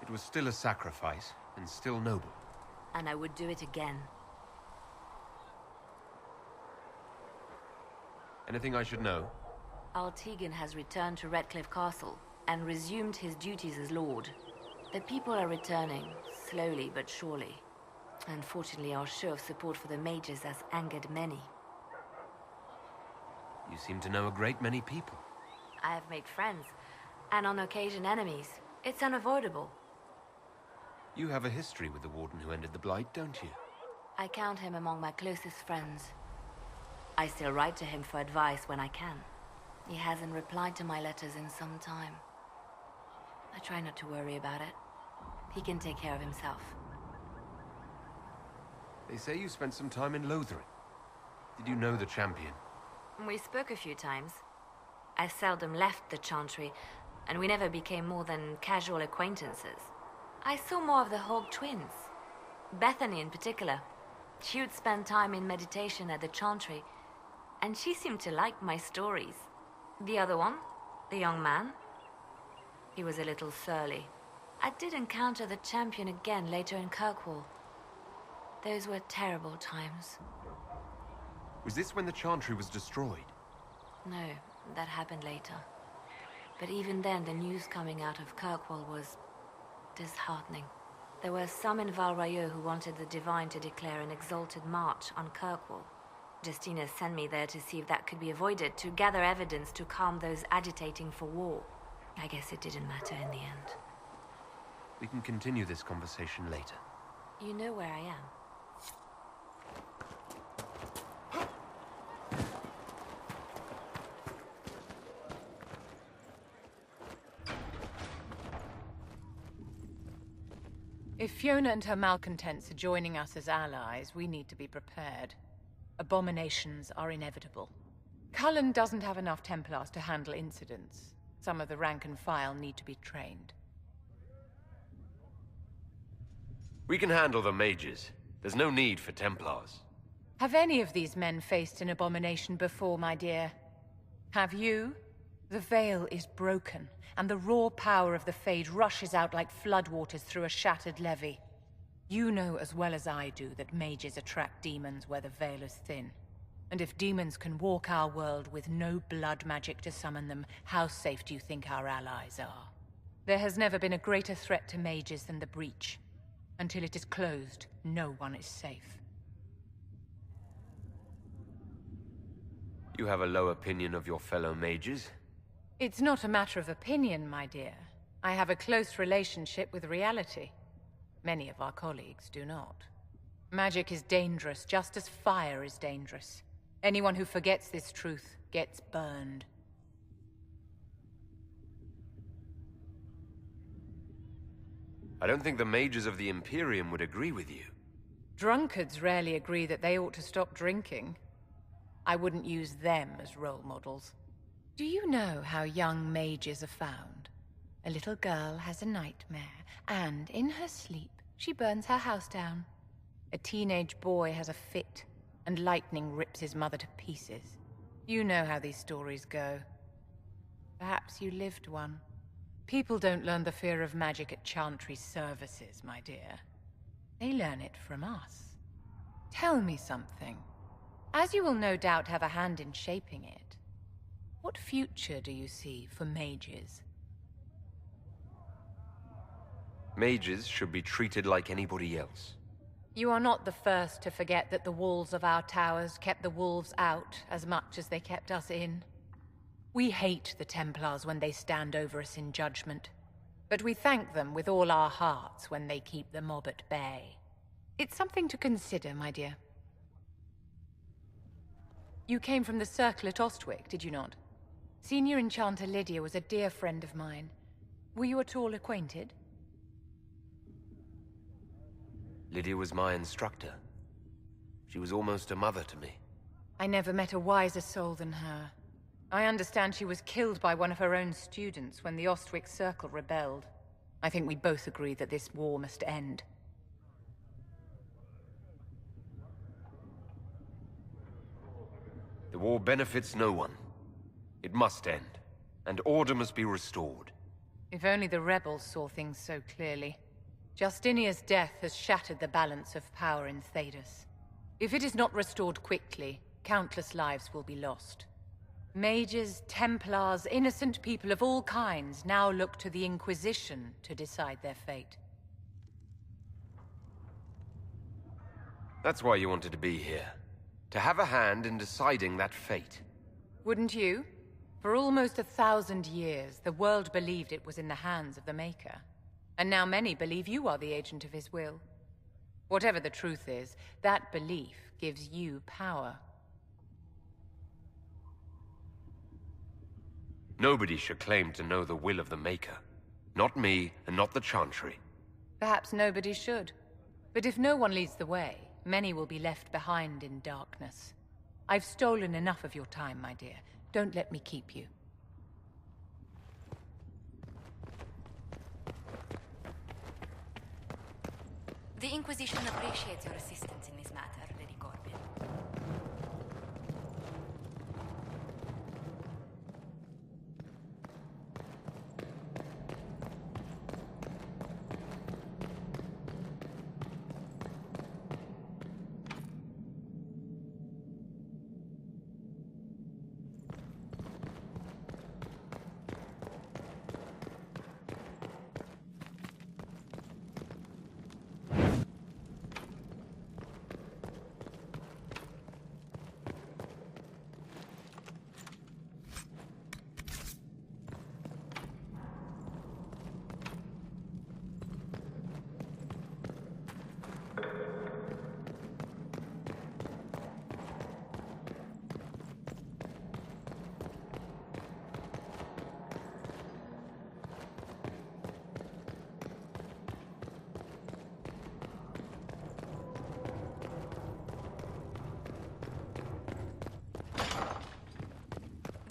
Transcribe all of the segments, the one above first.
It was still a sacrifice, and still noble. And I would do it again. Anything I should know? Tegan has returned to Redcliffe Castle and resumed his duties as Lord. The people are returning, slowly but surely. Unfortunately, our show of support for the mages has angered many. You seem to know a great many people. I have made friends, and on occasion enemies. It's unavoidable. You have a history with the Warden who ended the Blight, don't you? I count him among my closest friends. I still write to him for advice when I can. He hasn't replied to my letters in some time. I try not to worry about it. He can take care of himself. They say you spent some time in Lothering. Did you know the champion? We spoke a few times. I seldom left the Chantry, and we never became more than casual acquaintances. I saw more of the Hog twins. Bethany in particular. She would spend time in meditation at the Chantry, and she seemed to like my stories. The other one, the young man, he was a little surly. I did encounter the champion again later in Kirkwall. Those were terrible times. Was this when the Chantry was destroyed? No, that happened later. But even then, the news coming out of Kirkwall was disheartening. There were some in Val Rayeau who wanted the Divine to declare an exalted march on Kirkwall. Justina sent me there to see if that could be avoided, to gather evidence to calm those agitating for war. I guess it didn't matter in the end. We can continue this conversation later. You know where I am. If Fiona and her malcontents are joining us as allies, we need to be prepared. Abominations are inevitable. Cullen doesn't have enough Templars to handle incidents. Some of the rank and file need to be trained. We can handle the mages. There's no need for Templars. Have any of these men faced an abomination before, my dear? Have you? The veil is broken, and the raw power of the Fade rushes out like floodwaters through a shattered levee. You know as well as I do that mages attract demons where the veil is thin. And if demons can walk our world with no blood magic to summon them, how safe do you think our allies are? There has never been a greater threat to mages than the Breach. Until it is closed, no one is safe. You have a low opinion of your fellow mages? It's not a matter of opinion, my dear. I have a close relationship with reality. Many of our colleagues do not. Magic is dangerous, just as fire is dangerous. Anyone who forgets this truth gets burned. I don't think the mages of the Imperium would agree with you. Drunkards rarely agree that they ought to stop drinking. I wouldn't use them as role models. Do you know how young mages are found? A little girl has a nightmare, and in her sleep, she burns her house down. A teenage boy has a fit, and lightning rips his mother to pieces. You know how these stories go. Perhaps you lived one. People don't learn the fear of magic at Chantry services, my dear. They learn it from us. Tell me something. As you will no doubt have a hand in shaping it, what future do you see for mages? Mages should be treated like anybody else. You are not the first to forget that the walls of our towers kept the wolves out as much as they kept us in. We hate the Templars when they stand over us in judgment, but we thank them with all our hearts when they keep the mob at bay. It's something to consider, my dear. You came from the Circle at Ostwick, did you not? Senior Enchanter Lydia was a dear friend of mine. Were you at all acquainted? Lydia was my instructor. She was almost a mother to me. I never met a wiser soul than her. I understand she was killed by one of her own students when the Ostwick Circle rebelled. I think we both agree that this war must end. The war benefits no one. It must end, and order must be restored. If only the rebels saw things so clearly. Justinia's death has shattered the balance of power in Thedas. If it is not restored quickly, countless lives will be lost. Mages, Templars, innocent people of all kinds now look to the Inquisition to decide their fate. That's why you wanted to be here. To have a hand in deciding that fate. Wouldn't you? For almost 1,000 years, the world believed it was in the hands of the Maker. And now many believe you are the agent of his will. Whatever the truth is, that belief gives you power. Nobody should claim to know the will of the Maker. Not me, and not the Chantry. Perhaps nobody should. But if no one leads the way, many will be left behind in darkness. I've stolen enough of your time, my dear. Don't let me keep you. The Inquisition appreciates your assistance in this matter, Lady Corbin.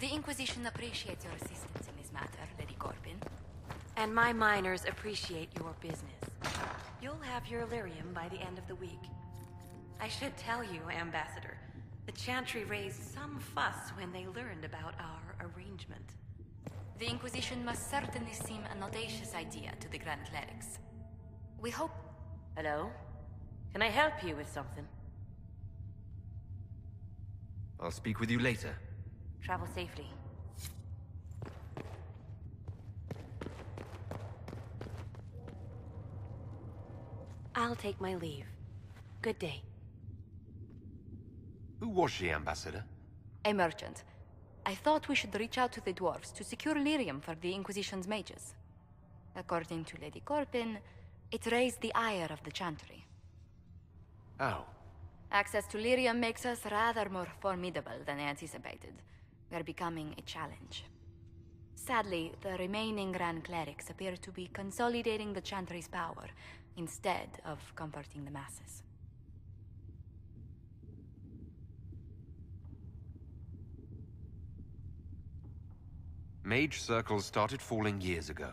The Inquisition appreciates your assistance in this matter, Lady Corbin. And my miners appreciate your business. You'll have your Illyrium by the end of the week. I should tell you, Ambassador, the Chantry raised some fuss when they learned about our arrangement. The Inquisition must certainly seem an audacious idea to the Grand Clerics. We hope... Hello? Can I help you with something? I'll speak with you later. Travel safely. I'll take my leave. Good day. Who was she, Ambassador? A merchant. I thought we should reach out to the dwarves to secure lyrium for the Inquisition's mages. According to Lady Corbin, it raised the ire of the Chantry. How? Access to lyrium makes us rather more formidable than anticipated. We are becoming a challenge. Sadly, the remaining Grand Clerics appear to be consolidating the Chantry's power, instead of comforting the masses. Mage circles started falling years ago.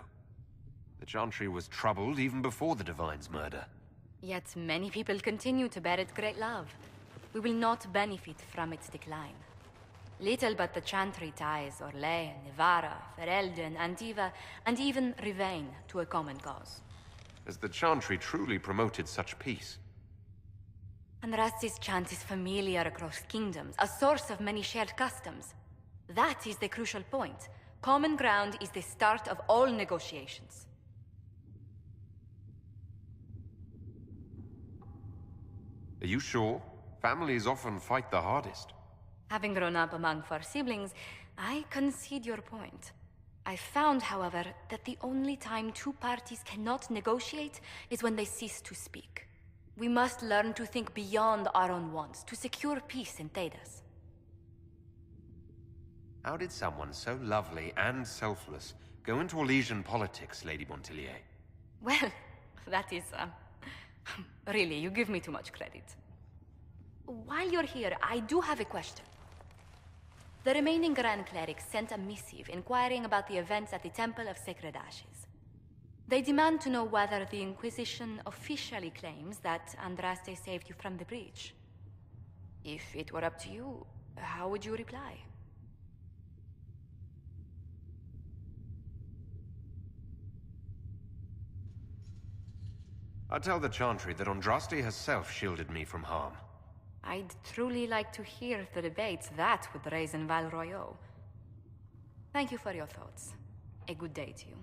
The Chantry was troubled even before the Divine's murder. Yet many people continue to bear it great love. We will not benefit from its decline. Little but the Chantry ties Orlais, Nevarra, Ferelden, Antiva, and even Rivain to a common cause. Has the Chantry truly promoted such peace? Andras's chant is familiar across kingdoms, a source of many shared customs. That is the crucial point. Common ground is the start of all negotiations. Are you sure? Families often fight the hardest. Having grown up among four siblings, I concede your point. I found, however, that the only time two parties cannot negotiate is when they cease to speak. We must learn to think beyond our own wants, to secure peace in Thedas. How did someone so lovely and selfless go into Orlesian politics, Lady Montillier? Well, that is, really, you give me too much credit. While you're here, I do have a question. The remaining Grand Clerics sent a missive inquiring about the events at the Temple of Sacred Ashes. They demand to know whether the Inquisition officially claims that Andraste saved you from the breach. If it were up to you, how would you reply? I tell the Chantry that Andraste herself shielded me from harm. I'd truly like to hear the debates that would raise in Val Royeaux. Thank you for your thoughts. A good day to you.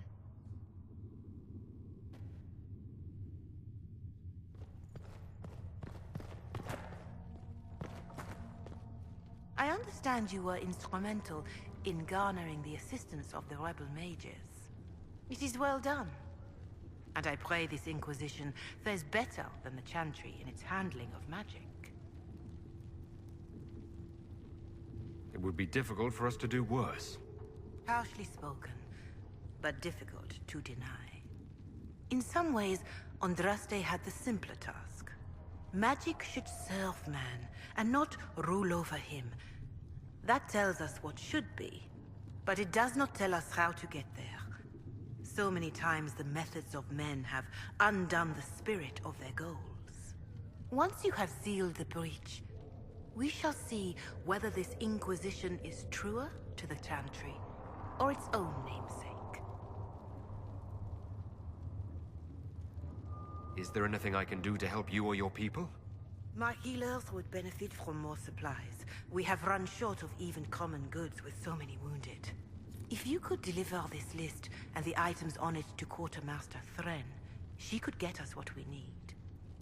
I understand you were instrumental in garnering the assistance of the rebel mages. It is well done. And I pray this Inquisition fares better than the Chantry in its handling of magic. It would be difficult for us to do worse. Harshly spoken, but difficult to deny. In some ways, Andraste had the simpler task. Magic should serve man, and not rule over him. That tells us what should be, but it does not tell us how to get there. So many times the methods of men have undone the spirit of their goals. Once you have sealed the breach, we shall see whether this Inquisition is truer to the Chantry, or its own namesake. Is there anything I can do to help you or your people? My healers would benefit from more supplies. We have run short of even common goods with so many wounded. If you could deliver this list and the items on it to Quartermaster Thren, she could get us what we need.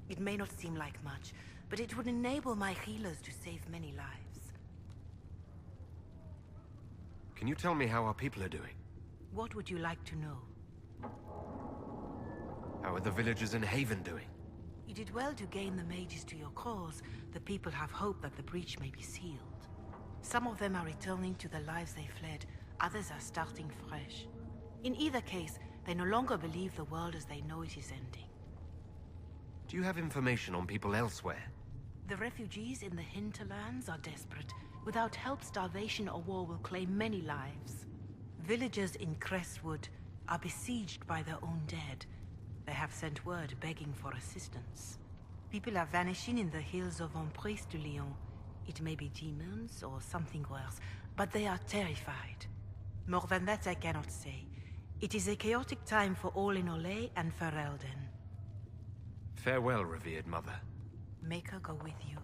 It may not seem like much, but it would enable my healers to save many lives. Can you tell me how our people are doing? What would you like to know? How are the villagers in Haven doing? You did well to gain the mages to your cause. The people have hope that the breach may be sealed. Some of them are returning to the lives they fled. Others are starting fresh. In either case, they no longer believe the world as they know it is ending. Do you have information on people elsewhere? The refugees in the hinterlands are desperate. Without help, starvation or war will claim many lives. Villagers in Crestwood are besieged by their own dead. They have sent word begging for assistance. People are vanishing in the hills of Emprise de Lyon. It may be demons or something worse, but they are terrified. More than that I cannot say. It is a chaotic time for all in Olay and Ferelden. Farewell, revered mother. Make her go with you.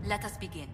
Let us begin.